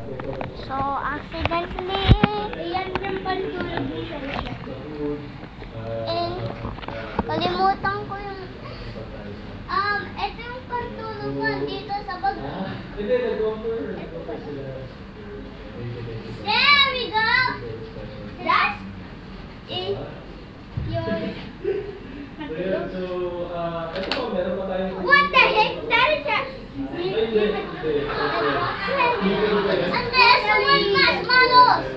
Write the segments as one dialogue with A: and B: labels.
A: So, accidentally,
B: Ayan yung pantulog ni Shansha.
A: and kalimutan ko yung, ito yung pantulog mo dito sa bag. There we go! That is your... What the heck? That is a... And there's one marshmallows.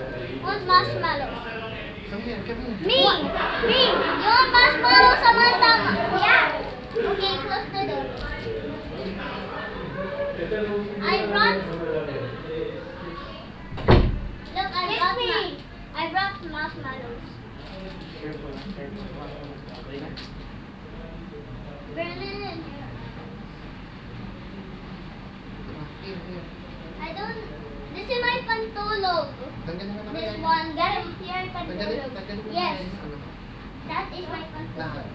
A: One marshmallow.
C: Come here, come here.
A: Me! You want marshmallow, Samantha? Yeah. Okay, close the door. I brought... Look, I brought marshmallows. Berlin. I don't... This is my pantulog. This one. That is your pantulog. Yes. That is my pantulog.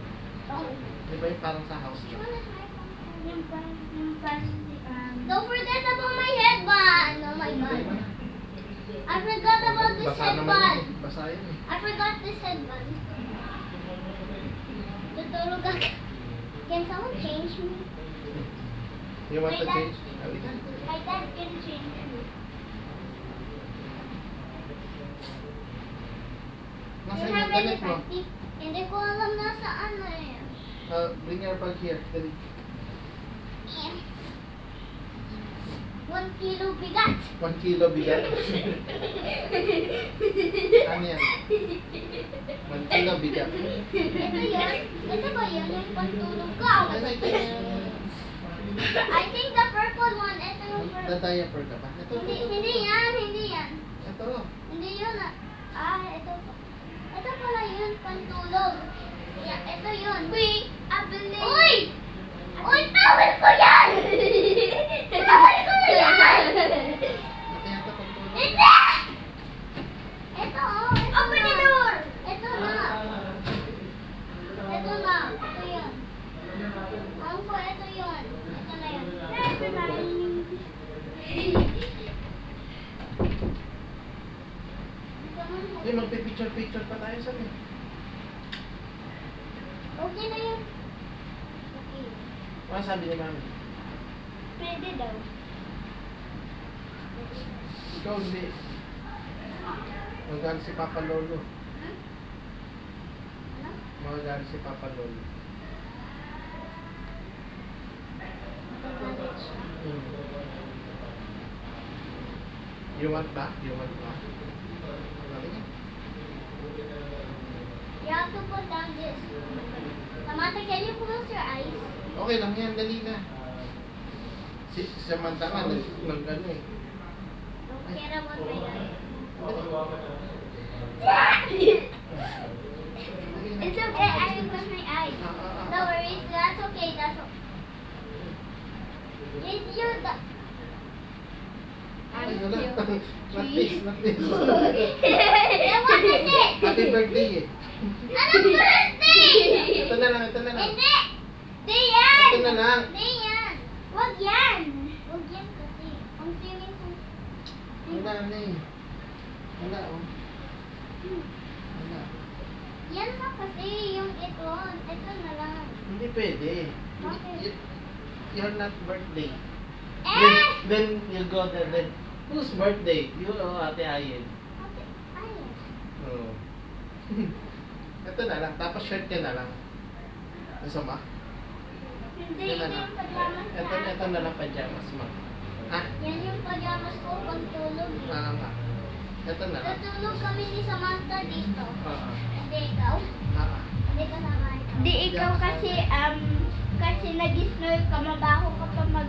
A: Oh.
C: Di ba yung parang sa house
A: Which
C: niyo?
A: one is my pantulog? Don't forget about my headband. Oh my god. I forgot about this
C: Basa naman
A: headband.
C: yun. Basa yun eh.
A: I forgot this headband. Tutulog ako. Can someone change me?
C: You want to
A: My dad-
C: change?
A: My dad can change me.
C: Nasa
A: You
C: yung
A: have any
C: damit mo?
A: party? Hindi ko alam nasaan na yan.
C: Bring your bag here. Dali.
A: 1 kilo bigat.
C: 1 kilo bigat. Ano yan? 1 kilo bigat.
A: Ito yun. Ito ba yun? Yung pantulog ko.
C: Ano ito yung...
A: I think the purple one. Ito yung purple.
C: Da-diaper ka ba? Ito.
A: Hindi yan. Hindi yan.
C: Ito.
A: Hindi yun. Ito. Ito pala yun. Pantulog. Yeah, ito yun. Uy! Abili! Uy! Uy! Tawel ko yan! Tawel ko yan!
C: Ito yung pagtulog.
A: Hindi! Ito oh. Open the door! Ito na. Ito na. Ito yun. Ang ko, ito yun. Ito na yun. Ito na yun.
C: Uy, magpipicture-picture pa tayo sa akin.
A: Okay na yun. Okay.
C: Ano sabi ni Mami?
A: Pwede daw.
C: Ikaw hindi. Magalit si Papa Lolo.
A: Ano?
C: Magalit si Papa Lolo. You want back? You want back?
A: You have to put down this. Samantha, can you close your eyes?
C: Okay lang yan, dali na. Si Samantha nga, nag-ano eh.
A: Don't care about my eyes. It's okay, I will close my eyes. No worries, that's okay, that's okay. It's you the...
C: Ay, wala. Not this, not this.
A: Then what is it?
C: Happy birthday eh.
A: Anong birthday?
C: Ito na lang, ito na lang.
A: Hindi! Di yan!
C: Ito na lang.
A: Di yan! Wag yan! Wag yan kasi. Ang feeling ko...
C: Wala na eh. Wala oh. Wala.
A: Yan na kasi yung ito. Ito na lang.
C: Hindi pwede.
A: Bakit?
C: You're not birthday.
A: Eh!
C: Then you'll go there then. Whose birthday? You or Ate Ayen?
A: Bakit? Ayan.
C: Oo. Ito na lang. Tapos shirt ka na lang. Gusto mo?
A: Hindi,
C: Ito na
A: ito
C: lang.
A: yung pajamas
C: Ito na lang pajamas mo. Ha?
A: Yan yung pajamas ko pag tulog.
C: Nga. Ito na lang.
A: Natulog kami ni Samantha dito.
C: Oo.
A: Hindi ikaw.
C: Oo.
A: Hindi kasama ikaw.
B: Di ikaw kasi, kasi nag-snore ka, mabaho ka pa mag...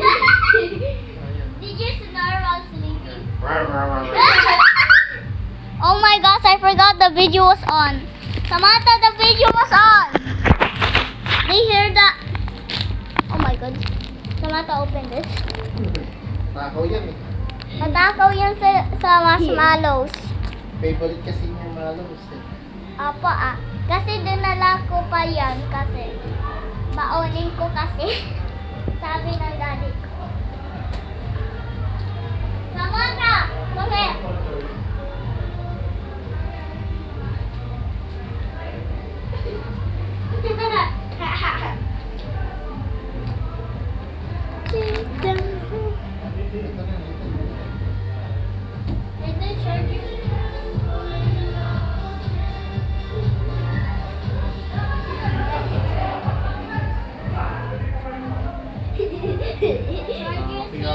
C: Ayan.
A: Did you snore while sleeping?
C: Rar, rar, rar, rar.
A: Oh my gosh, I forgot the video was on. Samantha, the video was on. They hear that. Oh my god. Samantha, open this.
C: Takaw yan eh.
A: Natakaw yan sa marshmallows.
C: Favorite kasi niya malos eh.
A: Apo kasi dinala ko pa yan kasi baonin ko kasi. Sabi ng daddy ko.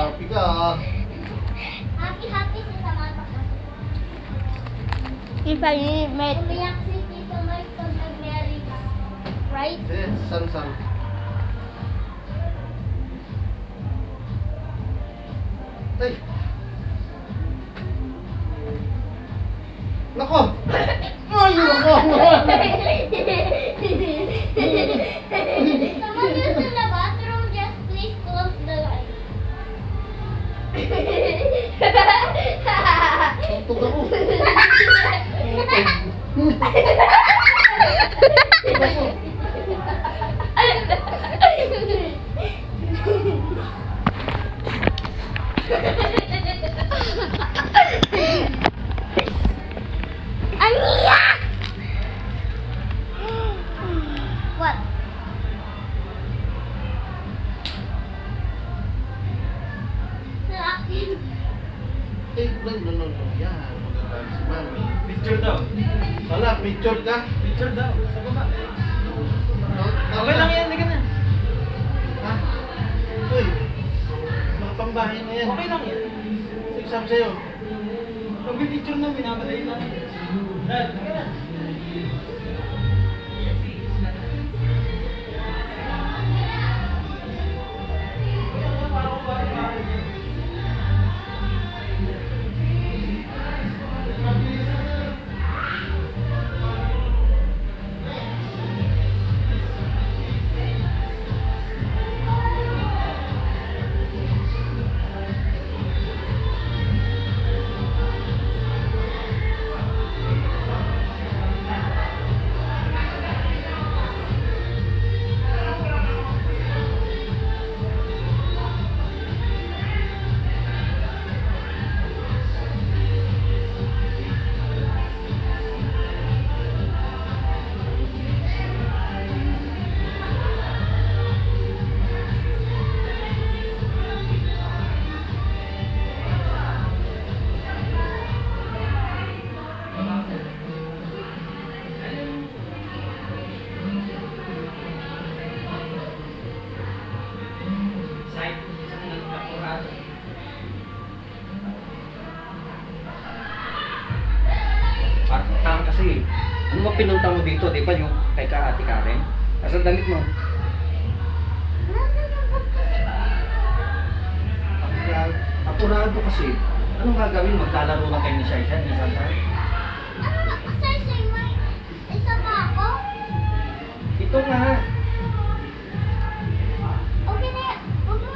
C: happy ka ah.
A: Happy si Samantha kasi.
B: If I met
A: Umiyak si Tito Mike pag nag-marry ka. Right?
C: Eh, Sam. Ay! Nako! Ay, nako!
A: Someone use in the bathroom, just please close the light.
C: Tugtog ako.
A: Ania! What? Sa akin.
C: Eh, no. Yan, magagalit si Mami.
D: Picture daw.
C: Wala, picture ka.
D: Picture daw. Sa baba.
C: No,
D: Okay lang yan, hindi ka na.
C: Ha? Uy, mga pambahay na yan.
D: Okay lang yan.
C: Exam sa'yo.
D: Pag may picture na, binabalay lang. Dad, okay na.
E: Parang kasi, ano ba pinunta mo dito, di ba yung kay Ate Karen? Asan damit mo? Apurado kasi. Anong gagawin? Maglalaro na kayo ni Shaisha, ni Santa?
A: Ano ba? Exercise mo? Isa pa ako?
E: Ito nga.
A: Okay na yan. Huwag mo.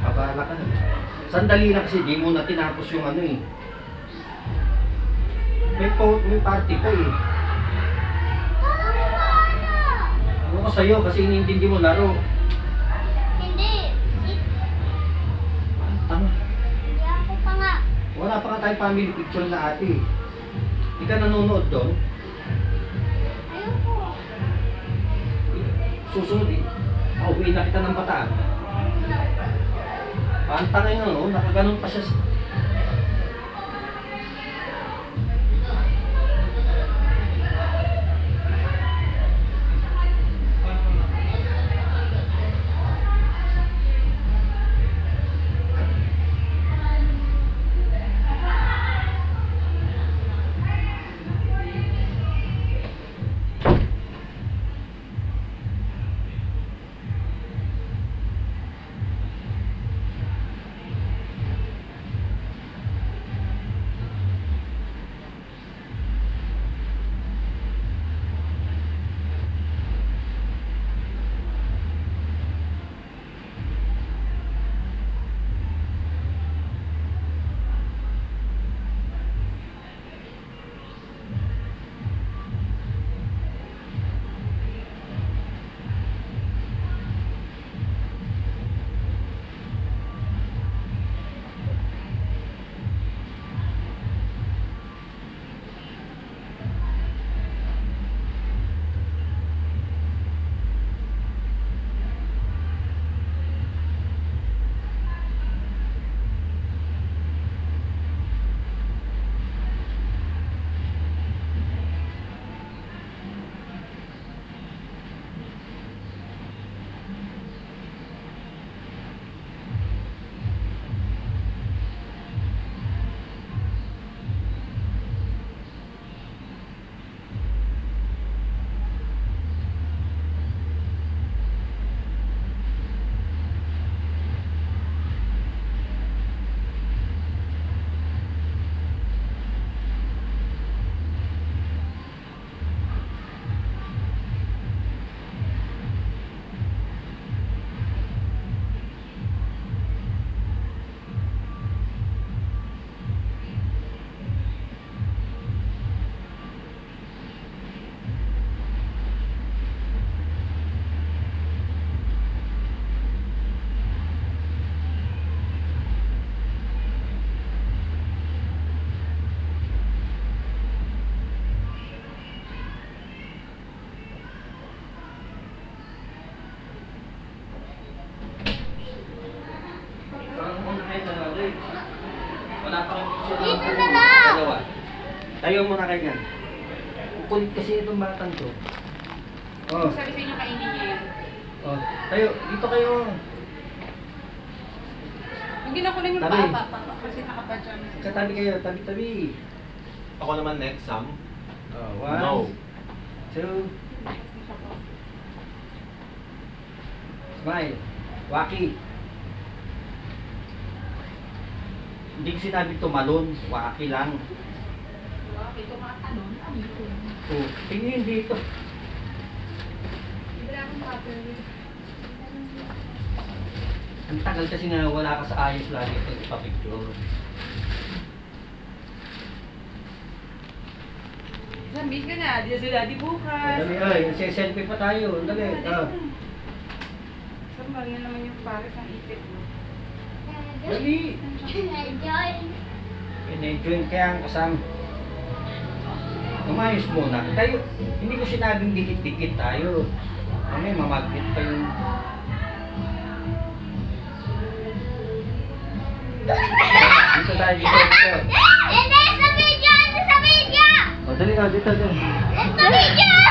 E: Abala ka na. Sandali na kasi, di mo na tinapos yung ano eh. May party pa eh.
A: Ano ba?
E: Ano ko sa'yo kasi iniintindi mo laro.
A: Hindi.
E: Tama.
A: Hindi ako pa nga.
E: Wala pa nga tayong family picture na ate. Hindi ka nanonood doon.
A: Ayoko.
E: Susunod eh. Uwi na kita ng Bataan. Pantangay nga no, nakaganon pa siya.
A: Dito na lang.
E: Dalawa. Tayo muna kayo yan. Kukulit kasi itong batang to. Oh.
F: Sabi sa inyo kainin niya yun.
E: Oh. Tayo. Dito kayo.
F: Hindi na ko lang yung
E: Tabi.
F: papa kasi nakapajama.
E: Katabi kayo. Tabi-tabi.
C: Ako naman next, Sam.
E: Oh, one.
C: No.
E: Two. Smile. Waki. Hindi ko sinabi tumalon. Waki lang.
F: Okay, tumatalon. Ano yun?
E: Oh. Tingin dito.
F: Hindi na akong paper.
E: Ang tagal kasi nga wala ka sa ayos lagi ito ipapicture.
F: Sabihin ka na, di si daddy bukas.
E: Dali ay, selfie pa tayo. Dali. Ah.
F: Sambal na naman yung pares ng ipit mo.
E: Dali.
A: Enjoy.
E: In-enjoy kaya ang kasama. Umayos muna. Tayo, hindi ko sinabing dikit-dikit tayo. Mamaya mamagnet pa yung... Dito tayo, dito.
A: Hindi, sa video! Sa video!
E: O, dali, dito.
A: Sa video!